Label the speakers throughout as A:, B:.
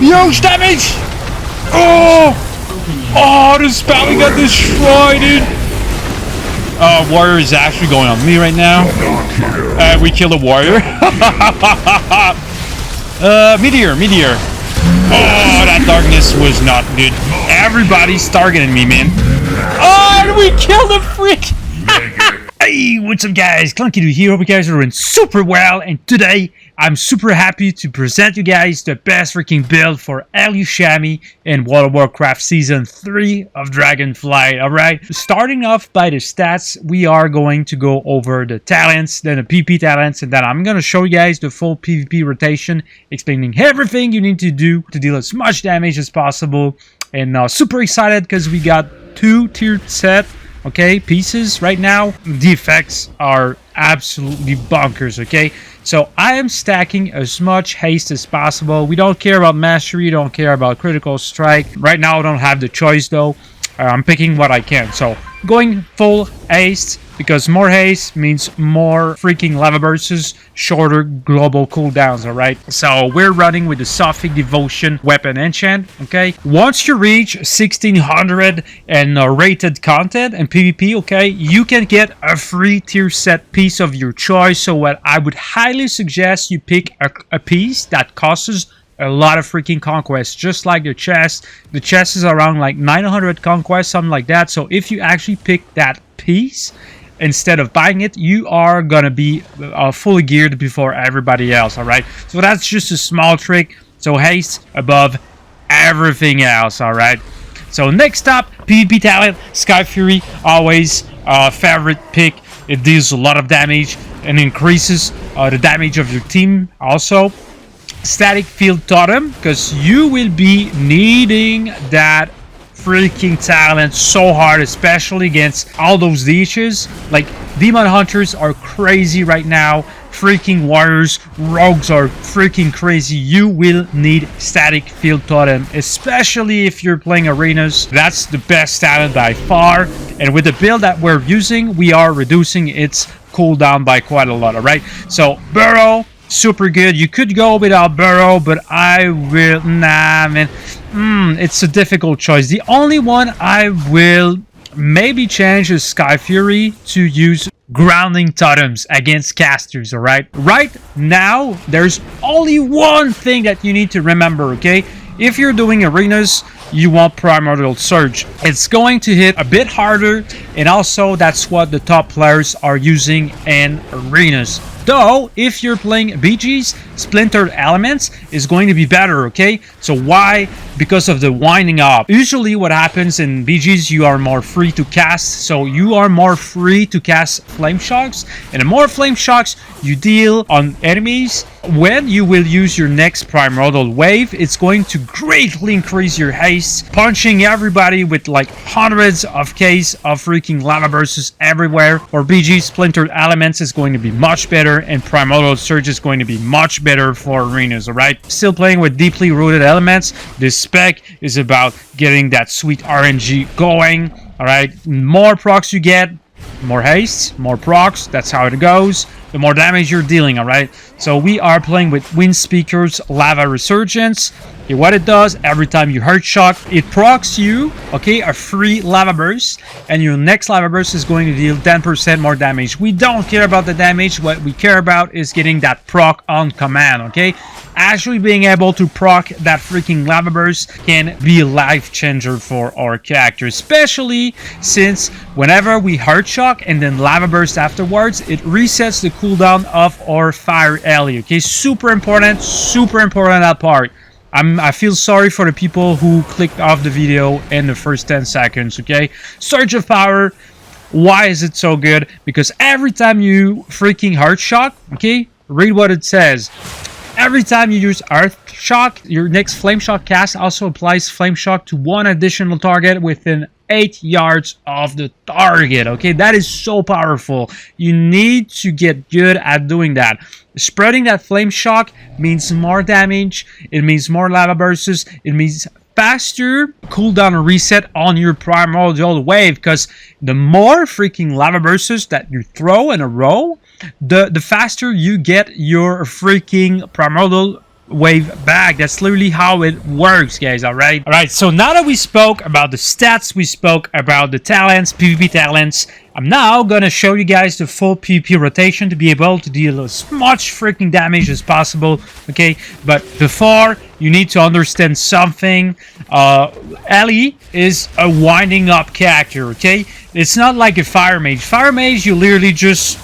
A: Huge damage! Oh, the spelling got destroyed, dude! Warrior is actually going on me right now. We killed a warrior. Meteor. Oh, that darkness was not good. Everybody's targeting me, man. Oh, and we killed a freak! Hey, what's up, guys? Clunky Dude here. Hope you guys are doing super well. And today, I'm super happy to present you guys the best freaking build for Shaman in World of Warcraft Season 3 of Dragonflight. Alright, starting off by the stats, we are going to go over the talents, then the PP talents, and then I'm going to show you guys the full PvP rotation, explaining everything you need to do to deal as much damage as possible. And super excited because we got 2 tiered set. Okay, pieces right now. The effects are absolutely bonkers. Okay, so I am stacking as much haste as possible. We don't care about mastery, don't care about critical strike. Right now I don't have the choice though. I'm picking what I can, so going full haste, because more haste means more freaking lava bursts, shorter global cooldowns. All right, so we're running with the Sophic Devotion weapon enchant. Okay, once you reach 1600 and rated content and PvP, okay, you can get a free tier set piece of your choice. So what I would highly suggest, you pick a piece that costs a lot of freaking conquests, just like the chest. The chest is around like 900 conquests, something like that. So if you actually pick that piece instead of buying it, you are gonna be fully geared before everybody else. All right, so that's just a small trick. So haste above everything else. All right, so next up, PvP talent, Skyfury, always favorite pick. It deals a lot of damage and increases the damage of your team also. Static Field Totem, because you will be needing that freaking talent so hard, especially against all those leeches. Like, demon hunters are crazy right now, freaking warriors, rogues are freaking crazy. You will need Static Field Totem, especially if you're playing arenas. That's the best talent by far, and with the build that we're using, we are reducing its cooldown by quite a lot. All right, so Burrow, super good. You could go without Burrow, but I will. Nah, man. It's a difficult choice. The only one I will maybe change is Skyfury to use grounding totems against casters. All right. Right now, there's only one thing that you need to remember. Okay, if you're doing arenas, you want Primordial Surge. It's going to hit a bit harder, and also that's what the top players are using in arenas. Though, if you're playing BGs, Splintered Elements is going to be better, okay? So why? Because of the winding up. Usually what happens in BGs, you are more free to cast, so you are more free to cast Flame Shocks, and the more Flame Shocks you deal on enemies, when you will use your next Primordial Wave, it's going to greatly increase your haste, punching everybody with like hundreds of Ks of freaking lava bursts everywhere. For BG, Splintered Elements is going to be much better, and Primordial Surge is going to be much better for arenas. Alright, still playing with deeply rooted elements. This spec is about getting that sweet RNG going. Alright, more procs you get, more haste, more procs, that's how it goes. The more damage you're dealing. Alright, so we are playing with Wind Speaker's Lava Resurgence. Okay, what it does, every time you hurt shock, it procs you, okay, a free lava burst, and your next lava burst is going to deal 10% more damage. We don't care about the damage. What we care about is getting that proc on command. Okay, actually being able to proc that freaking lava burst can be a life changer for our character, especially since whenever we hurt shock and then lava burst afterwards, it resets the cooldown of our fire ally. Okay, super important that part. I feel sorry for the people who clicked off the video in the first 10 seconds. Okay, Surge of Power, why is it so good? Because every time you freaking heart shock, okay, read what it says. Every time you use Earth Shock, your next Flame Shock cast also applies Flame Shock to one additional target within 8 yards of the target. Okay, that is so powerful. You need to get good at doing that. Spreading that Flame Shock means more damage, it means more lava bursts, it means faster cooldown reset on your Primordial Wave, because the more freaking lava bursts that you throw in a row, the faster you get your freaking Primordial wave bag. That's literally how it works, guys. All right, so now that we spoke about the stats, we spoke about the talents, PvP talents, I'm now gonna show you guys the full PvP rotation to be able to deal as much freaking damage as possible. Okay, but before, you need to understand something. Ellie is a winding up character. Okay, it's not like a fire mage. Fire mage, you literally just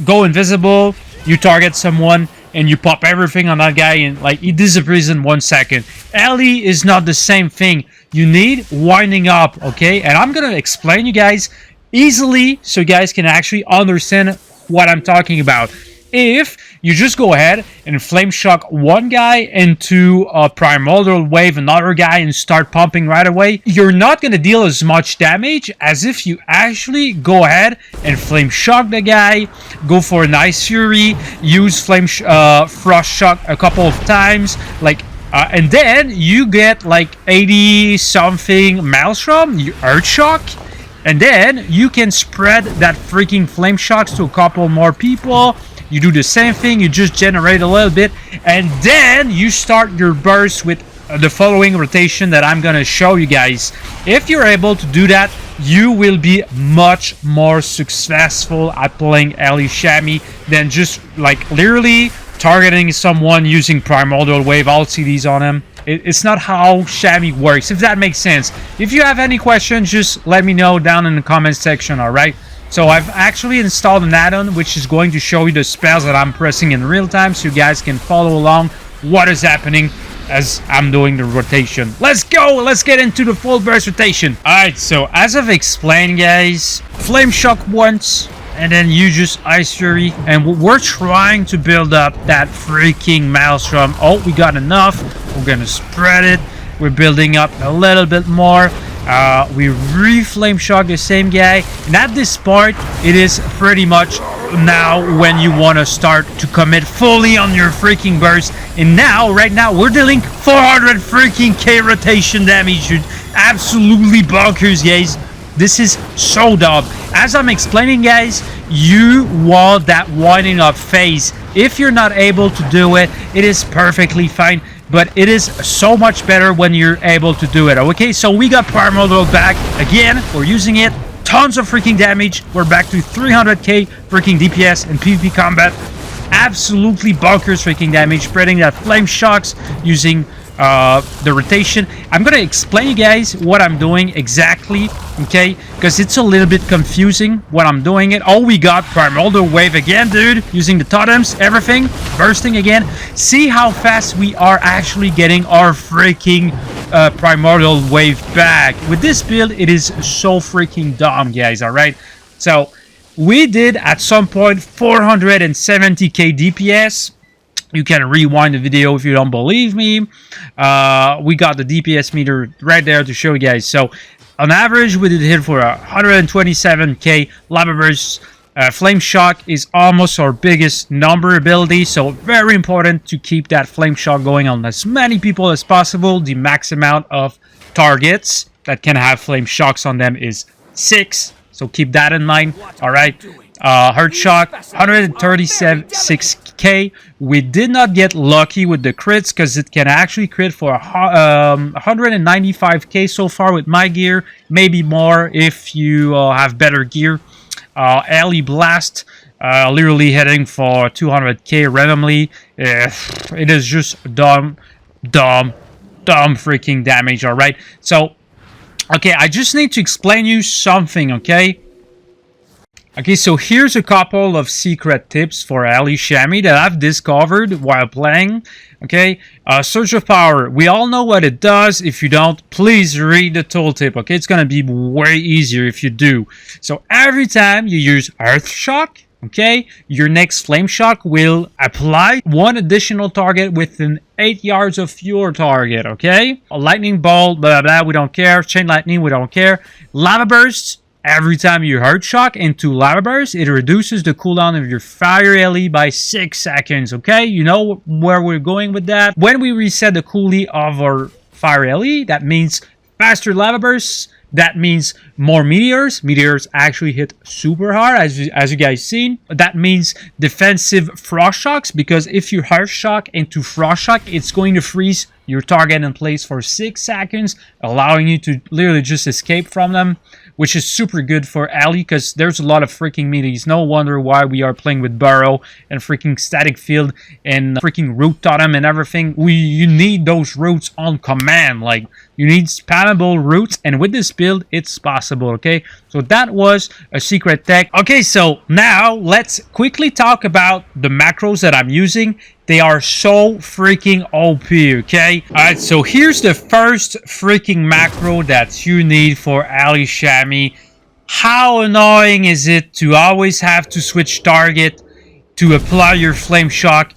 A: go invisible, you target someone, and you pop everything on that guy, and like he disappears in 1 second. Ellie is not the same thing. You need winding up, okay? And I'm gonna explain you guys easily so you guys can actually understand what I'm talking about. If you just go ahead and flame shock one guy into a primordial wave, another guy, and start pumping right away, you're not going to deal as much damage as if you actually go ahead and flame shock the guy, go for an ice fury, use frost shock a couple of times, like and then you get like 80 something maelstrom, earth shock. And then you can spread that freaking flame shocks to a couple more people. You do the same thing, you just generate a little bit, and then you start your burst with the following rotation that I'm gonna show you guys. If you're able to do that, you will be much more successful at playing Ellie Shammy than just like literally targeting someone using Primordial Wave, all CDs on him. It's not how Shammy works, if that makes sense. If you have any questions, just let me know down in the comment section, alright? So I've actually installed an add-on which is going to show you the spells that I'm pressing in real time so you guys can follow along what is happening as I'm doing the rotation. Let's go! Let's get into the full burst rotation. Alright, so as I've explained, guys, Flame Shock once, and then you just Ice Fury, and we're trying to build up that freaking Maelstrom. Oh, we got enough. We're gonna spread it. We're building up a little bit more. We re-Flame Shock the same guy, and at this point, it is pretty much now when you want to start to commit fully on your freaking burst. And now, right now, we're dealing 400 freaking K rotation damage, dude. Absolutely bonkers, guys. This is so dumb. As I'm explaining, guys, you want that winding up phase. If you're not able to do it, it is perfectly fine. But it is so much better when you're able to do it. Okay, so we got Primordial back. Again, we're using it. Tons of freaking damage. We're back to 300k freaking DPS in PvP combat. Absolutely bonkers freaking damage. Spreading that flame shocks using the rotation. I'm gonna explain you guys what I'm doing exactly, okay, because it's a little bit confusing when I'm doing it. Oh, we got Primordial Wave again, dude, using the totems, everything bursting again. See how fast we are actually getting our freaking Primordial Wave back. With this build, it is so freaking dumb, guys. All right, so we did at some point 470k DPS. You can rewind the video if you don't believe me. We got the DPS meter right there to show you guys. So, on average, we did hit for 127k lava bursts. Flame Shock is almost our biggest number ability, so very important to keep that Flame Shock going on as many people as possible. The max amount of targets that can have Flame Shocks on them is 6, so keep that in mind. All right. Heart Shock, 136k. We did not get lucky with the crits because it can actually crit for 195k so far with my gear. Maybe more if you have better gear. Ellie Blast, literally hitting for 200k randomly. It is just dumb freaking damage, alright? So, okay, I just need to explain you something, okay? Okay, so here's a couple of secret tips for Ellie Shammy that I've discovered while playing. Okay, Surge of Power. We all know what it does. If you don't, please read the tooltip. Okay, it's gonna be way easier if you do. So every time you use Earth Shock, okay, your next Flame Shock will apply one additional target within 8 yards of your target. Okay, a Lightning Bolt, blah blah blah. We don't care. Chain Lightning, we don't care. Lava Bursts. Every time you Heart Shock into Lava Burst, it reduces the cooldown of your Fire Ellie by 6 seconds, okay? You know where we're going with that. When we reset the cooldown of our Fire Ellie, that means faster Lava Bursts, That means more meteors. Meteors actually hit super hard, as you guys seen. That means defensive frost shocks, because if you harsh shock into frost shock, it's going to freeze your target in place for 6 seconds, allowing you to literally just escape from them, which is super good for alley because there's a lot of freaking meteors. No wonder why we are playing with burrow and freaking static field and freaking root totem and everything. You need those roots on command. Like, you need spammable roots, and with this build it's possible. Okay, so that was a secret tech. Okay, so now let's quickly talk about the macros that I'm using. They are so freaking OP, okay? Alright, so here's the first freaking macro that you need for Ali Shami. How annoying is it to always have to switch target, to apply your flame shock,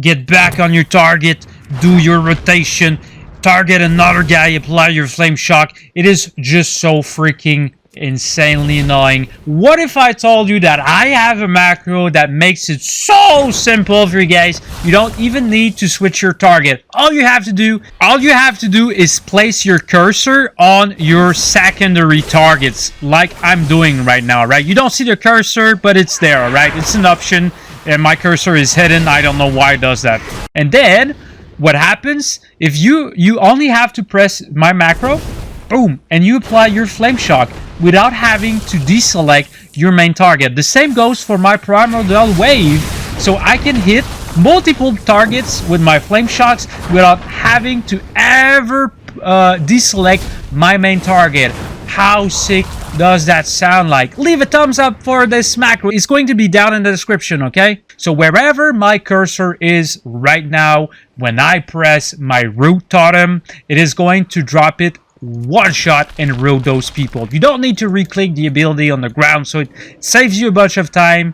A: get back on your target, do your rotation, target another guy, apply your flame shock. It is just so freaking insanely annoying. What if I told you that I have a macro that makes it so simple for you guys? You don't even need to switch your target. All you have to do is place your cursor on your secondary targets, like I'm doing right now, right? You don't see the cursor, but it's there, right? It's an option, and my cursor is hidden. I don't know why it does that. And then what happens if you only have to press my macro, boom, and you apply your flame shock without having to deselect your main target. The same goes for my Primordial Wave, so I can hit multiple targets with my flame shocks without having to ever deselect my main target. How sick does that sound like? Leave a thumbs up for this macro. It's going to be down in the description, okay? So wherever my cursor is right now, when I press my root totem, it is going to drop it one shot and root those people. You don't need to re-click the ability on the ground, so it saves you a bunch of time,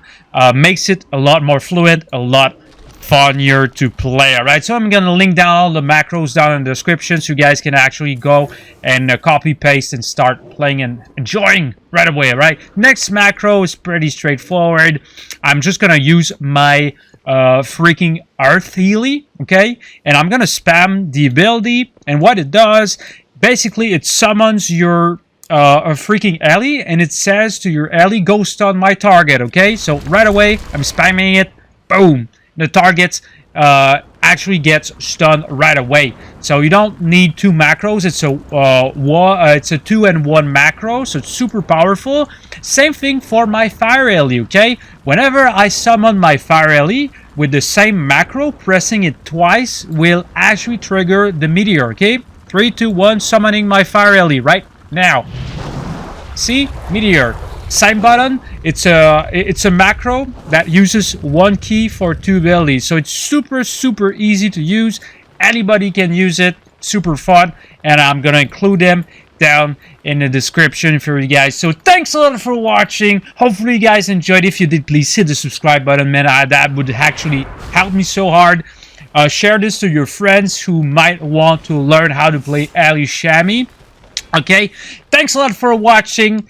A: makes it a lot more fluid, a lot funnier to play. Alright, so I'm gonna link down all the macros down in the description so you guys can actually go and copy paste and start playing and enjoying right away. Alright, next macro is pretty straightforward. I'm just gonna use my freaking earth healy, okay, and I'm gonna spam the ability, and what it does, basically it summons your a freaking alley, and it says to your alley, go stun my target. Okay, so right away I'm spamming it, boom, the targets actually gets stunned right away. So you don't need two macros. It's a 2-in-1 macro, so it's super powerful. Same thing for my fire alley. Okay, whenever I summon my fire alley with the same macro, pressing it twice will actually trigger the meteor. Okay, 3, 2, 1, summoning my fire alley right now. See, meteor. Same button. It's a macro that uses one key for 2 abilities, so it's super easy to use. Anybody can use it. Super fun, and I'm gonna include them down in the description for you guys. So thanks a lot for watching. Hopefully you guys enjoyed. If you did, please hit the subscribe button, man. That would actually help me so hard. Share this to your friends who might want to learn how to play Ali Shami. Okay, thanks a lot for watching.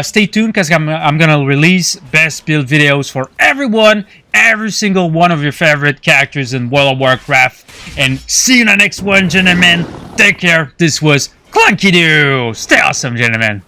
A: Stay tuned, because I'm gonna release best build videos for everyone, every single one of your favorite characters in World of Warcraft. And see you in the next one, gentlemen. Take care. This was Clunky Doo. Stay awesome, gentlemen.